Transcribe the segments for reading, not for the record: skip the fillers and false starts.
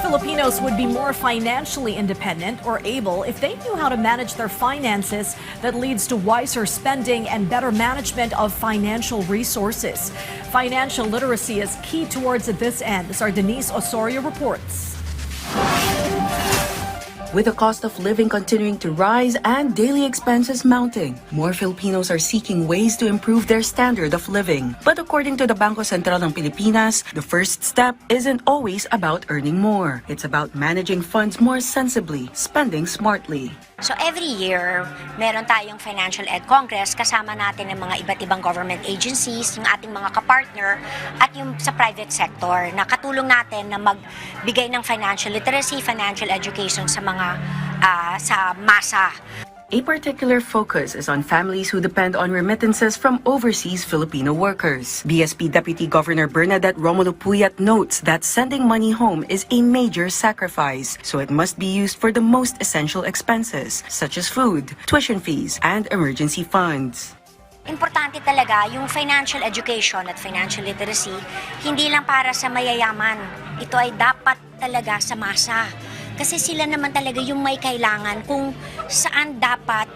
Filipinos would be more financially independent or able if they knew how to manage their finances that leads to wiser spending and better management of financial resources. Financial literacy is key towards this end, as our Denise Osorio reports. With the cost of living continuing to rise and daily expenses mounting, more Filipinos are seeking ways to improve their standard of living. But according to the Bangko Sentral ng Pilipinas, the first step isn't always about earning more. It's about managing funds more sensibly, spending smartly. So every year, meron tayong Financial Ed Congress, kasama natin ng mga iba't ibang government agencies, yung ating mga kapartner, at yung sa private sector, na katulong natin na magbigay ng financial literacy, financial education sa mga sa masa. A particular focus is on families who depend on remittances from overseas Filipino workers. BSP Deputy Governor Bernadette Romulo Puyat notes that sending money home is a major sacrifice, so it must be used for the most essential expenses, such as food, tuition fees, and emergency funds. Importante talaga yung financial education at financial literacy, hindi lang para sa mayayaman. Ito ay dapat talaga sa masa. Kasi sila naman talaga yung may kailangan kung saan dapat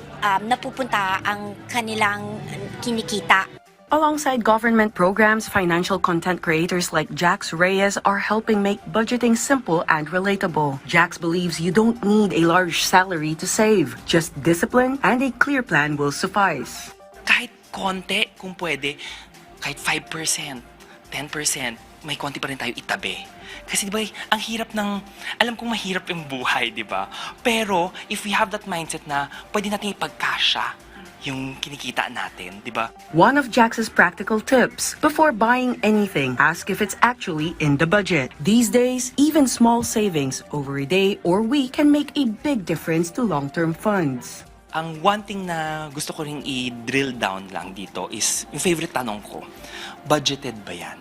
napupunta ang kanilang kinikita. Alongside government programs, financial content creators like Jax Reyes are helping make budgeting simple and relatable. Jax believes you don't need a large salary to save. Just discipline and a clear plan will suffice. Kahit konti, kung pwede, kahit 5%, 10%, may konti pa rin tayo itabi. Kasi diba, ang hirap ng, alam kong mahirap yung buhay, diba? Pero, if we have that mindset na pwede natin ipagkasya yung kinikita natin, diba? One of Jax's practical tips, before buying anything, ask if it's actually in the budget. These days, even small savings over a day or week can make a big difference to long-term funds. Ang one thing na gusto ko ring i-drill down lang dito is, yung favorite tanong ko, budgeted ba yan?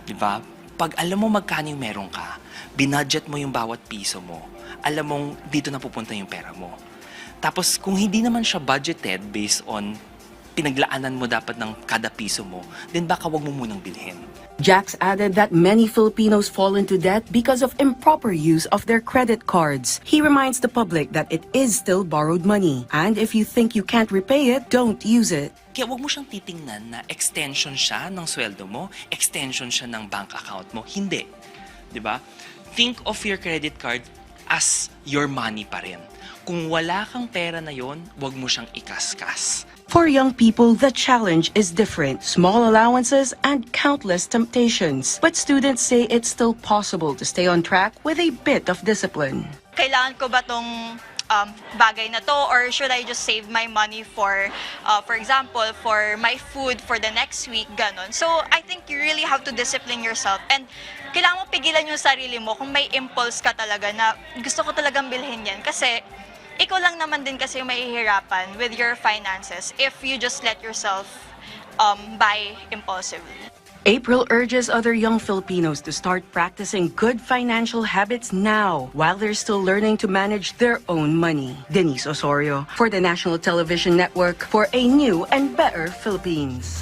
Diba? Pag alam mo magkano yung meron ka, binudget mo yung bawat piso mo, alam mong dito na pupunta yung pera mo. Tapos kung hindi naman siya budgeted based on pinaglaanan mo dapat ng kada piso mo, then baka wag mo munang bilhin. Jax added that many Filipinos fall into debt because of improper use of their credit cards. He reminds the public that it is still borrowed money, and if you think you can't repay it, don't use it. Kaya wag mo siyang titingnan na extension siya ng sweldo mo, extension siya ng bank account mo. Hindi. 'Di ba? Think of your credit card as your money pa rin. Kung wala kang pera na yon, wag mo siyang ikaskas. For young people, the challenge is different. Small allowances and countless temptations. But students say it's still possible to stay on track with a bit of discipline. Kailangan ko ba tong bagay na to, or should I just save my money for example, for my food for the next week, ganon. So, I think you really have to discipline yourself, and kailangan mo pigilan yung sarili mo kung may impulse ka talaga na gusto ko talagang bilhin yan, kasi ikaw lang naman din kasi yung mahihirapan with your finances if you just let yourself buy impulsively. April urges other young Filipinos to start practicing good financial habits now while they're still learning to manage their own money. Denise Osorio for the National Television Network for a new and better Philippines.